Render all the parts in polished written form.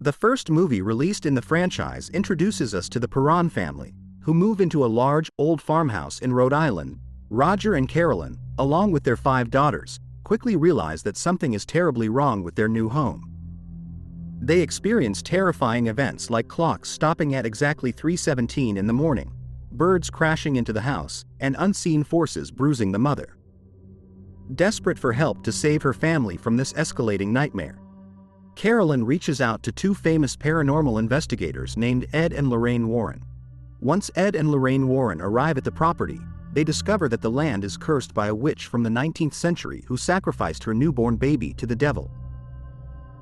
The first movie released in the franchise introduces us to the Perron family, who move into a large, old farmhouse in Rhode Island. Roger and Carolyn, along with their 5 daughters, quickly realize that something is terribly wrong with their new home. They experience terrifying events like clocks stopping at exactly 3:17 in the morning, birds crashing into the house, and unseen forces bruising the mother. Desperate for help to save her family from this escalating nightmare, Carolyn reaches out to 2 famous paranormal investigators named Ed and Lorraine Warren. Once Ed and Lorraine Warren arrive at the property, they discover that the land is cursed by a witch from the 19th century who sacrificed her newborn baby to the devil.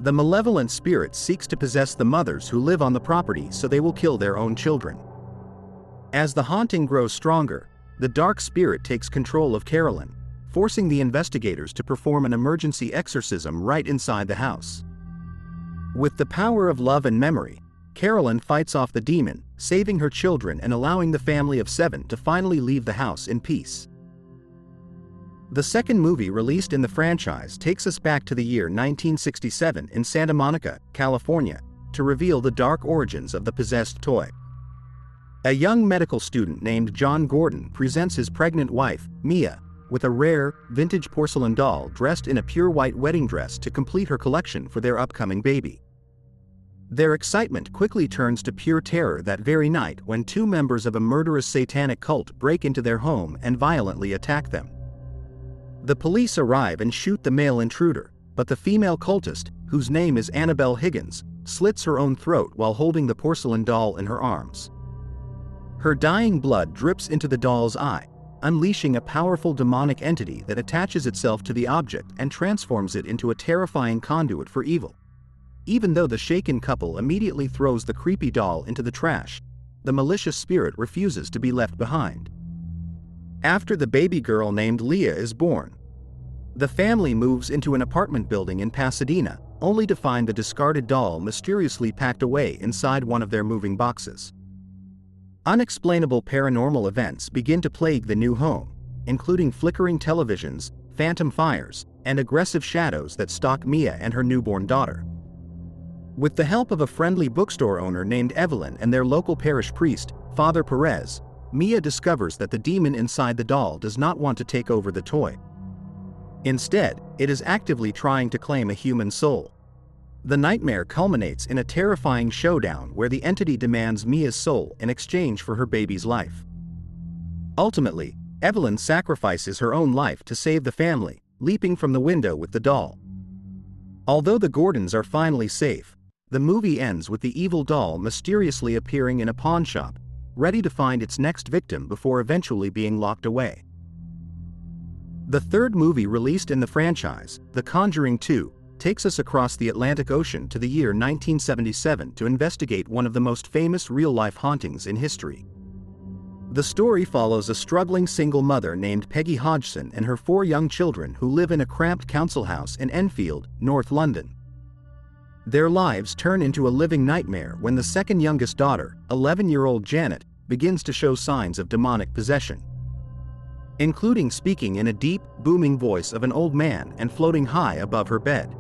The malevolent spirit seeks to possess the mothers who live on the property so they will kill their own children. As the haunting grows stronger, the dark spirit takes control of Carolyn, forcing the investigators to perform an emergency exorcism right inside the house. With the power of love and memory, Carolyn fights off the demon, saving her children and allowing the family of 7 to finally leave the house in peace. The second movie released in the franchise takes us back to the year 1967 in Santa Monica, California, to reveal the dark origins of the possessed toy. A young medical student named John Gordon presents his pregnant wife, Mia, with a rare, vintage porcelain doll dressed in a pure white wedding dress to complete her collection for their upcoming baby. Their excitement quickly turns to pure terror that very night when 2 members of a murderous satanic cult break into their home and violently attack them. The police arrive and shoot the male intruder, but the female cultist, whose name is Annabelle Higgins, slits her own throat while holding the porcelain doll in her arms. Her dying blood drips into the doll's eye, unleashing a powerful demonic entity that attaches itself to the object and transforms it into a terrifying conduit for evil. Even though the shaken couple immediately throws the creepy doll into the trash, the malicious spirit refuses to be left behind. After the baby girl named Leah is born, the family moves into an apartment building in Pasadena, only to find the discarded doll mysteriously packed away inside one of their moving boxes. Unexplainable paranormal events begin to plague the new home, including flickering televisions, phantom fires, and aggressive shadows that stalk Mia and her newborn daughter. With the help of a friendly bookstore owner named Evelyn and their local parish priest, Father Perez, Mia discovers that the demon inside the doll does not want to take over the toy. Instead, it is actively trying to claim a human soul. The nightmare culminates in a terrifying showdown where the entity demands Mia's soul in exchange for her baby's life. Ultimately, Evelyn sacrifices her own life to save the family, leaping from the window with the doll. Although the Gordons are finally safe, the movie ends with the evil doll mysteriously appearing in a pawn shop, ready to find its next victim before eventually being locked away. The third movie released in the franchise, The Conjuring 2, takes us across the Atlantic Ocean to the year 1977 to investigate one of the most famous real-life hauntings in history. The story follows a struggling single mother named Peggy Hodgson and her 4 young children who live in a cramped council house in Enfield, North London. Their lives turn into a living nightmare when the second youngest daughter, 11-year-old Janet, begins to show signs of demonic possession, including speaking in a deep, booming voice of an old man and floating high above her bed.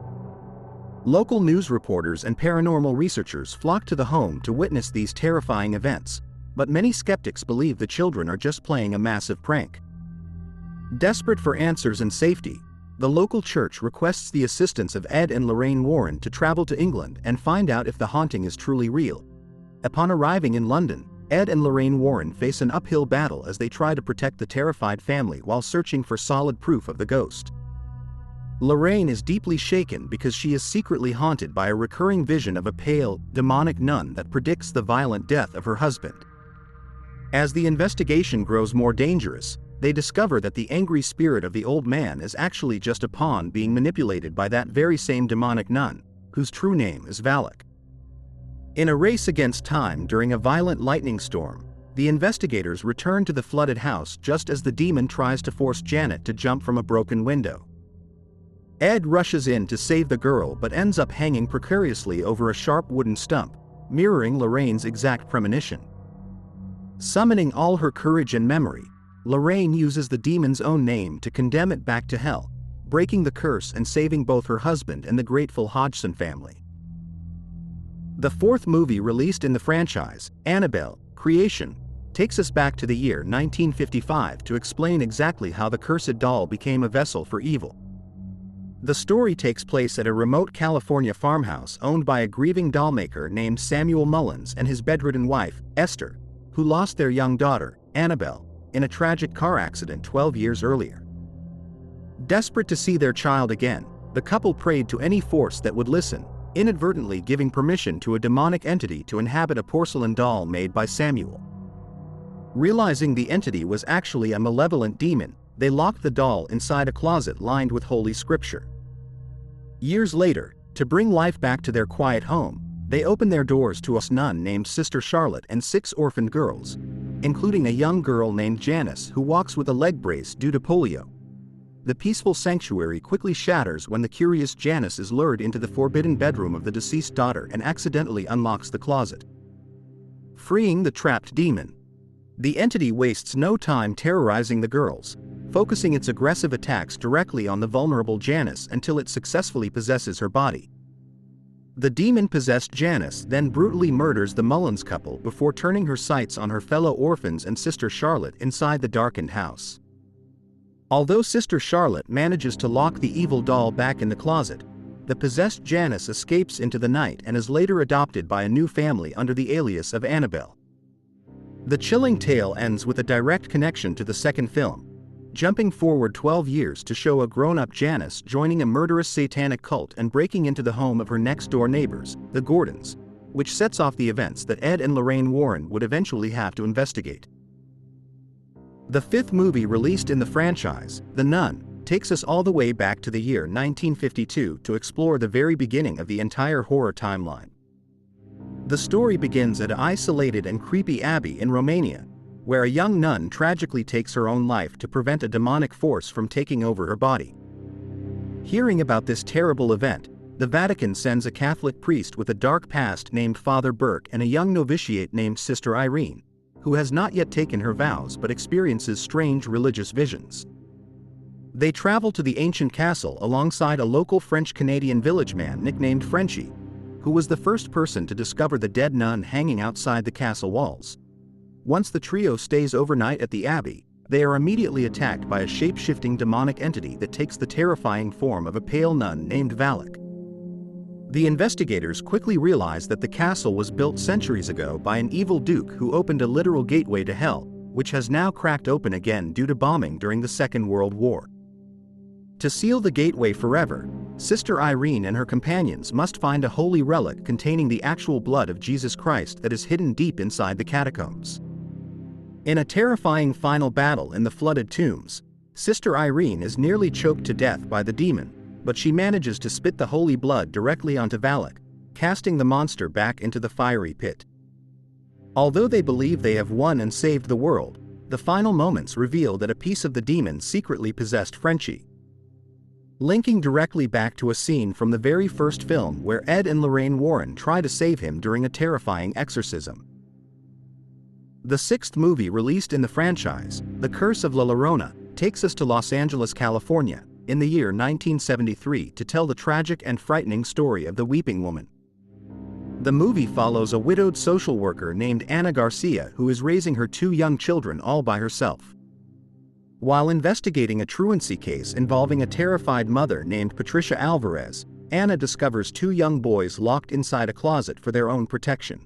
Local news reporters and paranormal researchers flock to the home to witness these terrifying events, but many skeptics believe the children are just playing a massive prank. Desperate for answers and safety, the local church requests the assistance of Ed and Lorraine Warren to travel to England and find out if the haunting is truly real. Upon arriving in London, Ed and Lorraine Warren face an uphill battle as they try to protect the terrified family while searching for solid proof of the ghost. Lorraine is deeply shaken because she is secretly haunted by a recurring vision of a pale, demonic nun that predicts the violent death of her husband. As the investigation grows more dangerous, they discover that the angry spirit of the old man is actually just a pawn being manipulated by that very same demonic nun, whose true name is Valak. In a race against time during a violent lightning storm, the investigators return to the flooded house just as the demon tries to force Janet to jump from a broken window. Ed rushes in to save the girl but ends up hanging precariously over a sharp wooden stump, mirroring Lorraine's exact premonition. Summoning all her courage and memory, Lorraine uses the demon's own name to condemn it back to hell, breaking the curse and saving both her husband and the grateful Hodgson family. The fourth movie released in the franchise, Annabelle: Creation, takes us back to the year 1955 to explain exactly how the cursed doll became a vessel for evil. The story takes place at a remote California farmhouse owned by a grieving dollmaker named Samuel Mullins and his bedridden wife, Esther, who lost their young daughter, Annabelle, in a tragic car accident 12 years earlier. Desperate to see their child again, the couple prayed to any force that would listen, inadvertently giving permission to a demonic entity to inhabit a porcelain doll made by Samuel. Realizing the entity was actually a malevolent demon, they locked the doll inside a closet lined with Holy Scripture. Years later, to bring life back to their quiet home, they opened their doors to a nun named Sister Charlotte and 6 orphaned girls, including a young girl named Janice who walks with a leg brace due to polio. The peaceful sanctuary quickly shatters when the curious Janice is lured into the forbidden bedroom of the deceased daughter and accidentally unlocks the closet. Freeing the trapped demon. The entity wastes no time terrorizing the girls, focusing its aggressive attacks directly on the vulnerable Janice until it successfully possesses her body. The demon-possessed Janice then brutally murders the Mullins couple before turning her sights on her fellow orphans and Sister Charlotte inside the darkened house. Although Sister Charlotte manages to lock the evil doll back in the closet, the possessed Janice escapes into the night and is later adopted by a new family under the alias of Annabelle. The chilling tale ends with a direct connection to the second film, jumping forward 12 years to show a grown-up Janice joining a murderous satanic cult and breaking into the home of her next-door neighbors, the Gordons, which sets off the events that Ed and Lorraine Warren would eventually have to investigate. The fifth movie released in the franchise, The Nun, takes us all the way back to the year 1952 to explore the very beginning of the entire horror timeline. The story begins at an isolated and creepy abbey in Romania, where a young nun tragically takes her own life to prevent a demonic force from taking over her body. Hearing about this terrible event, the Vatican sends a Catholic priest with a dark past named Father Burke and a young novitiate named Sister Irene, who has not yet taken her vows but experiences strange religious visions. They travel to the ancient castle alongside a local French-Canadian village man nicknamed Frenchie, who was the first person to discover the dead nun hanging outside the castle walls. Once the trio stays overnight at the abbey, they are immediately attacked by a shape-shifting demonic entity that takes the terrifying form of a pale nun named Valak. The investigators quickly realize that the castle was built centuries ago by an evil duke who opened a literal gateway to hell, which has now cracked open again due to bombing during the Second World War. To seal the gateway forever, Sister Irene and her companions must find a holy relic containing the actual blood of Jesus Christ that is hidden deep inside the catacombs. In a terrifying final battle in the flooded tombs, Sister Irene is nearly choked to death by the demon, but she manages to spit the holy blood directly onto Valak, casting the monster back into the fiery pit. Although they believe they have won and saved the world, the final moments reveal that a piece of the demon secretly possessed Frenchie. Linking directly back to a scene from the very first film where Ed and Lorraine Warren try to save him during a terrifying exorcism. The sixth movie released in the franchise, The Curse of La Llorona, takes us to Los Angeles, California, in the year 1973 to tell the tragic and frightening story of the Weeping Woman. The movie follows a widowed social worker named Ana Garcia who is raising her 2 young children all by herself. While investigating a truancy case involving a terrified mother named Patricia Alvarez, Ana discovers 2 young boys locked inside a closet for their own protection.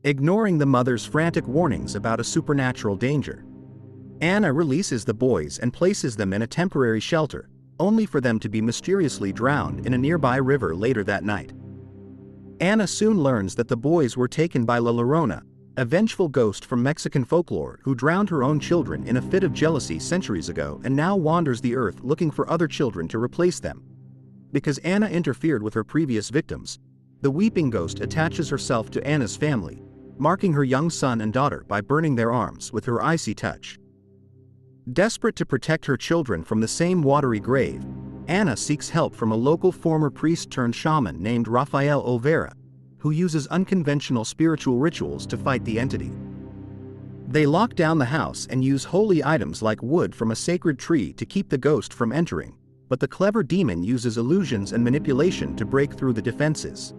Ignoring the mother's frantic warnings about a supernatural danger, Ana releases the boys and places them in a temporary shelter, only for them to be mysteriously drowned in a nearby river later that night. Ana soon learns that the boys were taken by La Llorona, a vengeful ghost from Mexican folklore who drowned her own children in a fit of jealousy centuries ago and now wanders the earth looking for other children to replace them. Because Ana interfered with her previous victims, the weeping ghost attaches herself to Ana's family, marking her young son and daughter by burning their arms with her icy touch. Desperate to protect her children from the same watery grave, Ana seeks help from a local former priest-turned-shaman named Rafael Olvera, who uses unconventional spiritual rituals to fight the entity. They lock down the house and use holy items like wood from a sacred tree to keep the ghost from entering, but the clever demon uses illusions and manipulation to break through the defenses.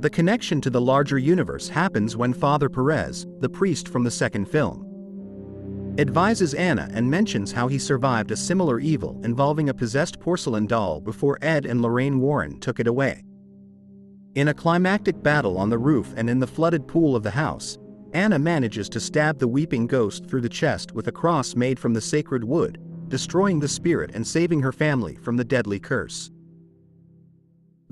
The connection to the larger universe happens when Father Perez, the priest from the second film, advises Anna and mentions how he survived a similar evil involving a possessed porcelain doll before Ed and Lorraine Warren took it away. In a climactic battle on the roof and in the flooded pool of the house, Anna manages to stab the weeping ghost through the chest with a cross made from the sacred wood, destroying the spirit and saving her family from the deadly curse.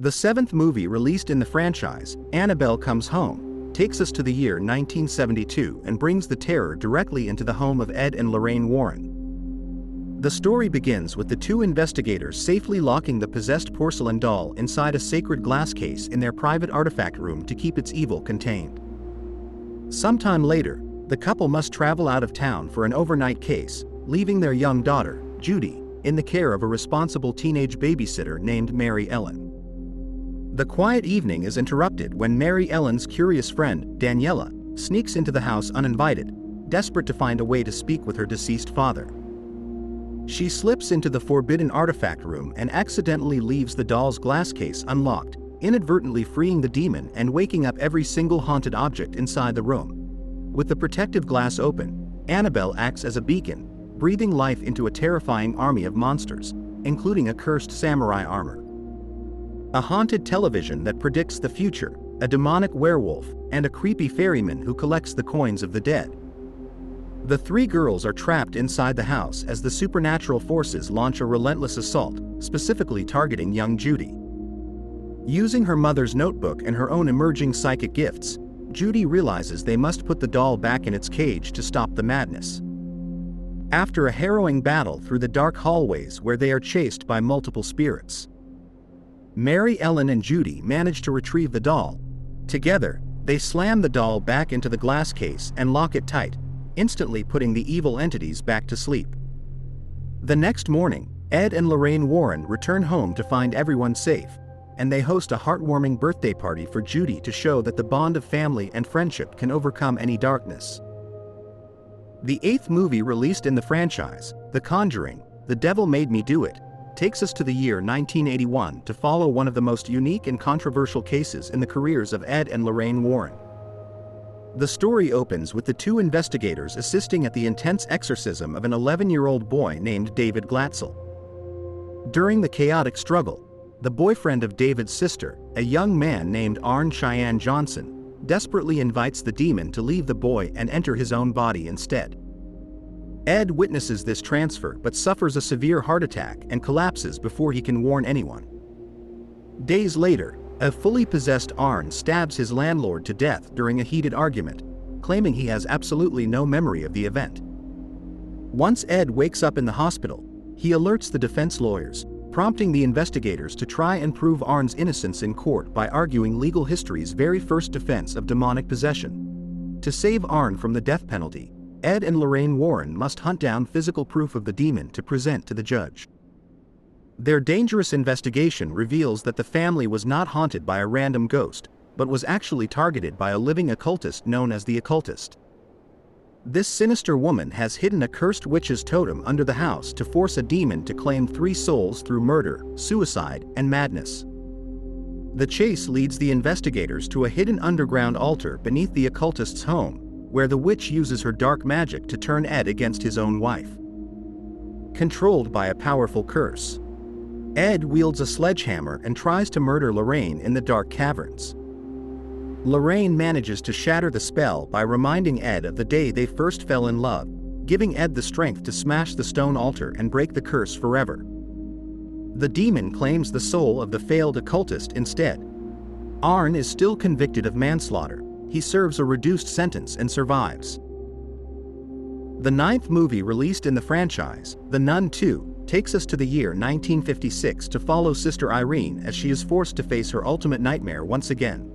The seventh movie released in the franchise, Annabelle Comes Home, takes us to the year 1972 and brings the terror directly into the home of Ed and Lorraine Warren. The story begins with the two investigators safely locking the possessed porcelain doll inside a sacred glass case in their private artifact room to keep its evil contained. Sometime later, the couple must travel out of town for an overnight case, leaving their young daughter, Judy, in the care of a responsible teenage babysitter named Mary Ellen. The quiet evening is interrupted when Mary Ellen's curious friend, Daniela, sneaks into the house uninvited, desperate to find a way to speak with her deceased father. She slips into the forbidden artifact room and accidentally leaves the doll's glass case unlocked, inadvertently freeing the demon and waking up every single haunted object inside the room. With the protective glass open, Annabelle acts as a beacon, breathing life into a terrifying army of monsters, including a cursed samurai armor, a haunted television that predicts the future, a demonic werewolf, and a creepy ferryman who collects the coins of the dead. The three girls are trapped inside the house as the supernatural forces launch a relentless assault, specifically targeting young Judy. Using her mother's notebook and her own emerging psychic gifts, Judy realizes they must put the doll back in its cage to stop the madness. After a harrowing battle through the dark hallways where they are chased by multiple spirits, Mary Ellen and Judy manage to retrieve the doll. Together, they slam the doll back into the glass case and lock it tight, instantly putting the evil entities back to sleep. The next morning, Ed and Lorraine Warren return home to find everyone safe, and they host a heartwarming birthday party for Judy to show that the bond of family and friendship can overcome any darkness. The eighth movie released in the franchise, The Conjuring, The Devil Made Me Do It, takes us to the year 1981 to follow one of the most unique and controversial cases in the careers of Ed and Lorraine Warren. The story opens with the two investigators assisting at the intense exorcism of an 11-year-old boy named David Glatzel. During the chaotic struggle, the boyfriend of David's sister, a young man named Arne Cheyenne Johnson, desperately invites the demon to leave the boy and enter his own body instead. Ed witnesses this transfer but suffers a severe heart attack and collapses before he can warn anyone. Days later, a fully possessed Arne stabs his landlord to death during a heated argument, claiming he has absolutely no memory of the event. Once Ed wakes up in the hospital, he alerts the defense lawyers, prompting the investigators to try and prove Arne's innocence in court by arguing legal history's very first defense of demonic possession. To save Arne from the death penalty, Ed and Lorraine Warren must hunt down physical proof of the demon to present to the judge. Their dangerous investigation reveals that the family was not haunted by a random ghost, but was actually targeted by a living occultist known as the Occultist. This sinister woman has hidden a cursed witch's totem under the house to force a demon to claim 3 souls through murder, suicide, and madness. The chase leads the investigators to a hidden underground altar beneath the occultist's home, where the witch uses her dark magic to turn Ed against his own wife. Controlled by a powerful curse, Ed wields a sledgehammer and tries to murder Lorraine in the dark caverns. Lorraine manages to shatter the spell by reminding Ed of the day they first fell in love, giving Ed the strength to smash the stone altar and break the curse forever. The demon claims the soul of the failed occultist instead. Arne is still convicted of manslaughter. He serves a reduced sentence and survives. The 9th movie released in the franchise, The Nun 2, takes us to the year 1956 to follow Sister Irene as she is forced to face her ultimate nightmare once again.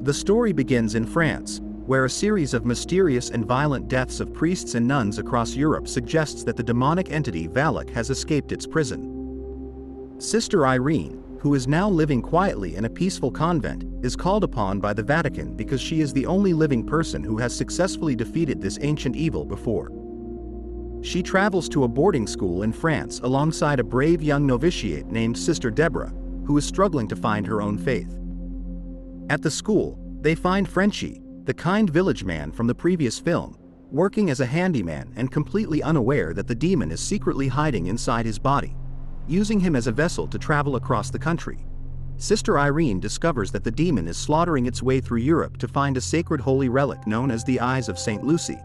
The story begins in France, where a series of mysterious and violent deaths of priests and nuns across Europe suggests that the demonic entity Valak has escaped its prison. Sister Irene, who is now living quietly in a peaceful convent, is called upon by the Vatican because she is the only living person who has successfully defeated this ancient evil before. She travels to a boarding school in France alongside a brave young novitiate named Sister Deborah, who is struggling to find her own faith. At the school, they find Frenchie, the kind village man from the previous film, working as a handyman and completely unaware that the demon is secretly hiding inside his body, using him as a vessel to travel across the country. Sister Irene discovers that the demon is slaughtering its way through Europe to find a sacred holy relic known as the Eyes of St. Lucy,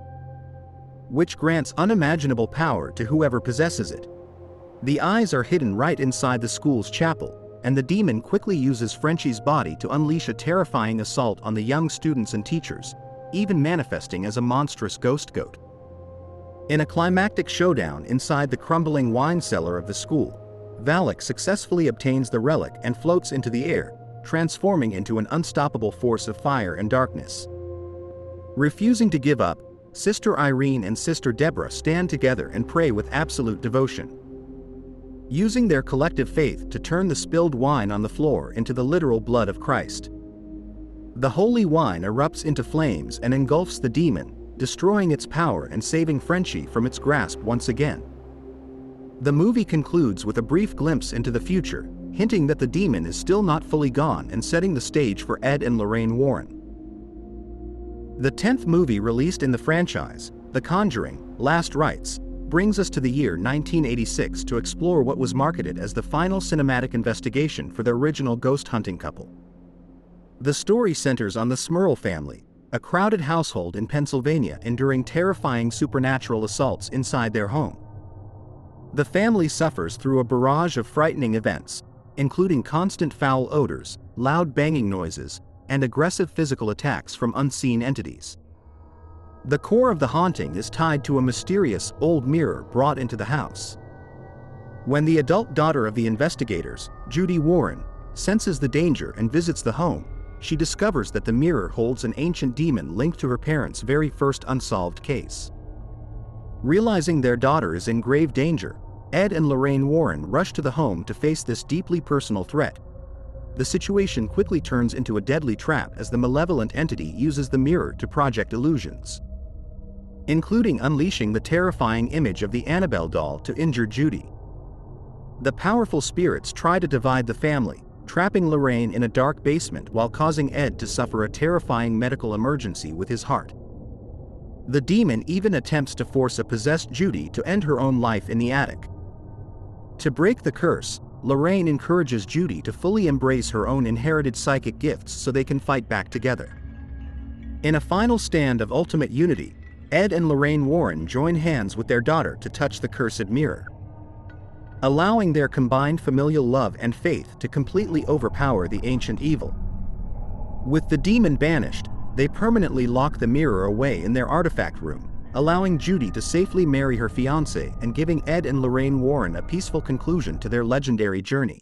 which grants unimaginable power to whoever possesses it. The eyes are hidden right inside the school's chapel, and the demon quickly uses Frenchie's body to unleash a terrifying assault on the young students and teachers, even manifesting as a monstrous ghost goat. In a climactic showdown inside the crumbling wine cellar of the school, Valak successfully obtains the relic and floats into the air, transforming into an unstoppable force of fire and darkness. Refusing to give up, Sister Irene and Sister Deborah stand together and pray with absolute devotion, using their collective faith to turn the spilled wine on the floor into the literal blood of Christ. The holy wine erupts into flames and engulfs the demon, destroying its power and saving Frenchie from its grasp once again. The movie concludes with a brief glimpse into the future, hinting that the demon is still not fully gone and setting the stage for Ed and Lorraine Warren. The 10th movie released in the franchise, The Conjuring, Last Rites, brings us to the year 1986 to explore what was marketed as the final cinematic investigation for the original ghost hunting couple. The story centers on the Smurl family, a crowded household in Pennsylvania enduring terrifying supernatural assaults inside their home. The family suffers through a barrage of frightening events, including constant foul odors, loud banging noises, and aggressive physical attacks from unseen entities. The core of the haunting is tied to a mysterious old mirror brought into the house. When the adult daughter of the investigators, Judy Warren, senses the danger and visits the home, she discovers that the mirror holds an ancient demon linked to her parents' very first unsolved case. Realizing their daughter is in grave danger, Ed and Lorraine Warren rush to the home to face this deeply personal threat. The situation quickly turns into a deadly trap as the malevolent entity uses the mirror to project illusions, including unleashing the terrifying image of the Annabelle doll to injure Judy. The powerful spirits try to divide the family, trapping Lorraine in a dark basement while causing Ed to suffer a terrifying medical emergency with his heart. The demon even attempts to force a possessed Judy to end her own life in the attic. To break the curse, Lorraine encourages Judy to fully embrace her own inherited psychic gifts so they can fight back together. In a final stand of ultimate unity, Ed and Lorraine Warren join hands with their daughter to touch the cursed mirror, allowing their combined familial love and faith to completely overpower the ancient evil. With the demon banished, they permanently lock the mirror away in their artifact room, allowing Judy to safely marry her fiancé and giving Ed and Lorraine Warren a peaceful conclusion to their legendary journey.